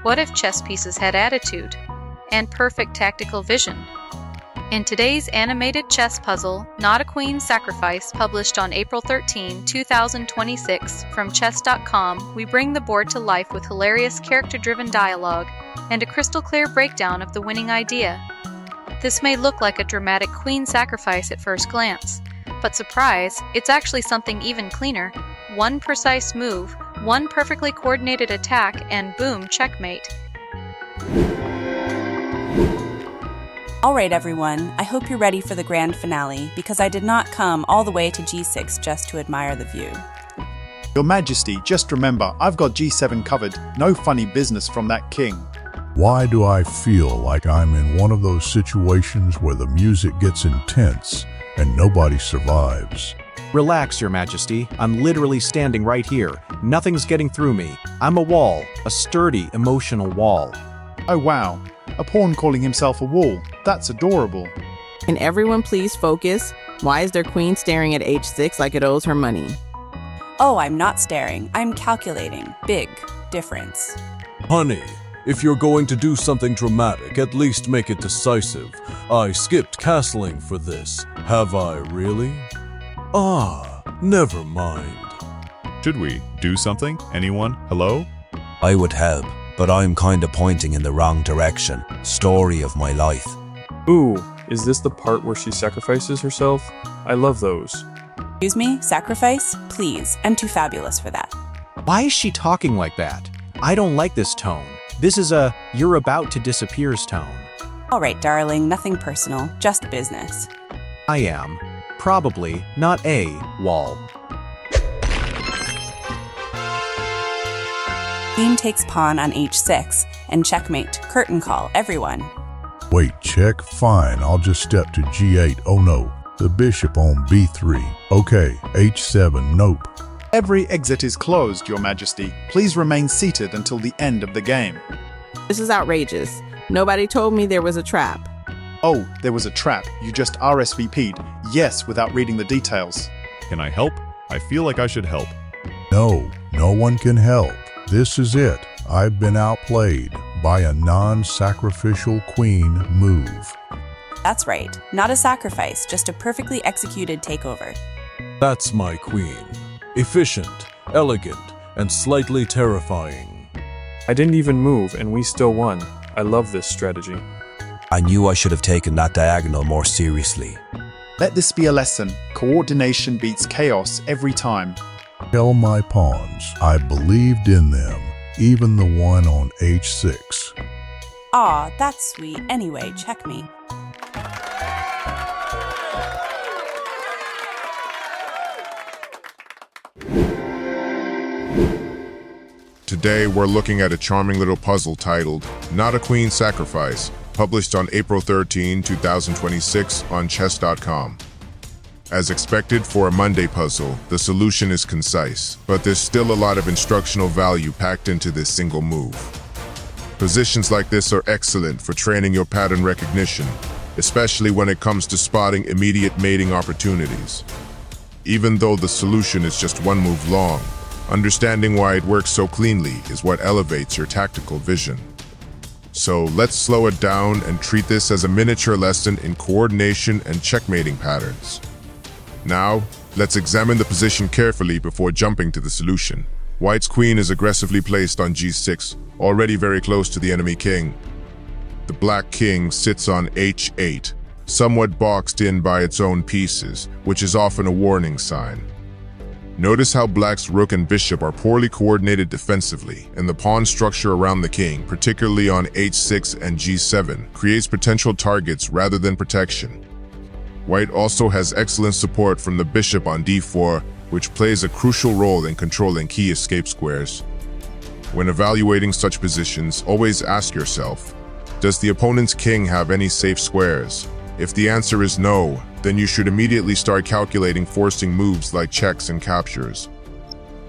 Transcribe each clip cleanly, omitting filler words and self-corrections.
What if chess pieces had attitude and perfect tactical vision? In today's animated chess puzzle, Not a Queen's Sacrifice, published on April 13, 2026, from chess.com, we bring the board to life with hilarious character-driven dialogue and a crystal-clear breakdown of the winning idea. This may look like a dramatic queen sacrifice at first glance, but surprise, it's actually something even cleaner. One precise move, one perfectly coordinated attack, and boom, checkmate. Alright everyone, I hope you're ready for the grand finale, because I did not come all the way to G6 just to admire the view. Your Majesty, just remember, I've got G7 covered. No funny business from that king. Why do I feel like I'm in one of those situations where the music gets intense and nobody survives? Relax, Your Majesty. I'm literally standing right here. Nothing's getting through me. I'm a wall, a sturdy, emotional wall. Oh wow, a pawn calling himself a wall. That's adorable. Can everyone please focus? Why is their queen staring at H6 like it owes her money? Oh, I'm not staring. I'm calculating. Big difference. Honey, if you're going to do something dramatic, at least make it decisive. I skipped castling for this. Have I really? Ah, never mind. Should we do something? Anyone? Hello? I would help, but I'm kinda pointing in the wrong direction. Story of my life. Ooh, is this the part where she sacrifices herself? I love those. Excuse me? Sacrifice? Please. I'm too fabulous for that. Why is she talking like that? I don't like this tone. This is a "you're about to disappear's" tone. Alright, darling, nothing personal, just business. I am. Probably not a wall. Queen takes pawn on H6, and checkmate. Curtain call, everyone. Wait, check? Fine, I'll just step to G8. Oh no, the bishop on B3. Okay, H7, nope. Every exit is closed, Your Majesty. Please remain seated until the end of the game. This is outrageous. Nobody told me there was a trap. Oh, there was a trap. You just RSVP'd. Yes, without reading the details. Can I help? I feel like I should help. No, no one can help. This is it. I've been outplayed by a non-sacrificial queen move. That's right. Not a sacrifice, just a perfectly executed takeover. That's my queen. Efficient, elegant, and slightly terrifying. I didn't even move and we still won. I love this strategy. I knew I should have taken that diagonal more seriously. Let this be a lesson. Coordination beats chaos every time. Tell my pawns, I believed in them, even the one on H6. Aw, that's sweet. Anyway, checkmate. Today, we're looking at a charming little puzzle titled Not a Queen's Sacrifice, published on April 13, 2026 on chess.com. As expected for a Monday puzzle, the solution is concise, but there's still a lot of instructional value packed into this single move. Positions like this are excellent for training your pattern recognition, especially when it comes to spotting immediate mating opportunities. Even though the solution is just one move long, understanding why it works so cleanly is what elevates your tactical vision. So let's slow it down and treat this as a miniature lesson in coordination and checkmating patterns. Now, let's examine the position carefully before jumping to the solution. White's queen is aggressively placed on G6, already very close to the enemy king. The black king sits on H8, somewhat boxed in by its own pieces, which is often a warning sign. Notice how black's rook and bishop are poorly coordinated defensively, and the pawn structure around the king, particularly on H6 and G7, creates potential targets rather than protection. White also has excellent support from the bishop on D4, which plays a crucial role in controlling key escape squares. When evaluating such positions, always ask yourself, does the opponent's king have any safe squares? If the answer is no, then you should immediately start calculating forcing moves like checks and captures.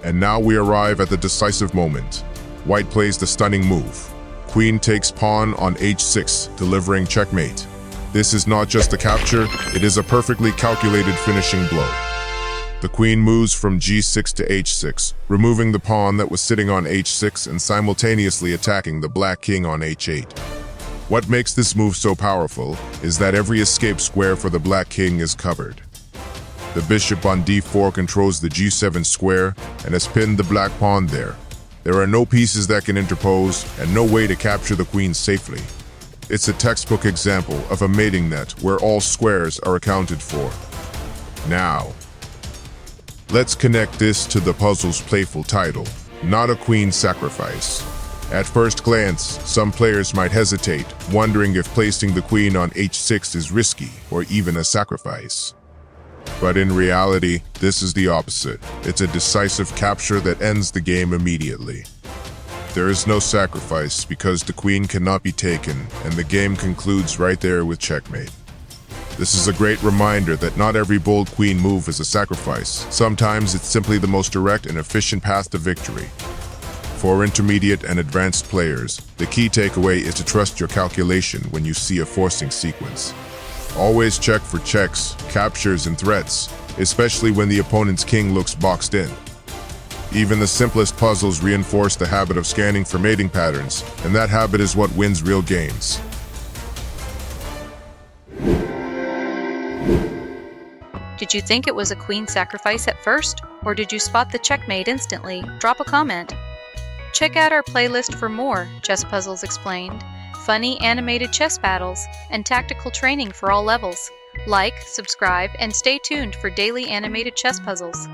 And now we arrive at the decisive moment. White plays the stunning move. Queen takes pawn on H6, delivering checkmate. This is not just a capture, it is a perfectly calculated finishing blow. The queen moves from g6 to h6, removing the pawn that was sitting on h6 and simultaneously attacking the black king on h8. What makes this move so powerful is that every escape square for the black king is covered. The bishop on d4 controls the g7 square and has pinned the black pawn there. There are no pieces that can interpose and no way to capture the queen safely. It's a textbook example of a mating net where all squares are accounted for. Now, let's connect this to the puzzle's playful title, Not a Queen Sacrifice. At first glance, some players might hesitate, wondering if placing the queen on h6 is risky or even a sacrifice. But in reality, this is the opposite. It's a decisive capture that ends the game immediately. There is no sacrifice because the queen cannot be taken, and the game concludes right there with checkmate. This is a great reminder that not every bold queen move is a sacrifice. Sometimes it's simply the most direct and efficient path to victory. For intermediate and advanced players, the key takeaway is to trust your calculation when you see a forcing sequence. Always check for checks, captures, and threats, especially when the opponent's king looks boxed in. Even the simplest puzzles reinforce the habit of scanning for mating patterns, and that habit is what wins real games. Did you think it was a queen sacrifice at first, or did you spot the checkmate instantly? Drop a comment. Check out our playlist for more Chess Puzzles Explained, funny animated chess battles, and tactical training for all levels. Like, subscribe, and stay tuned for daily animated chess puzzles.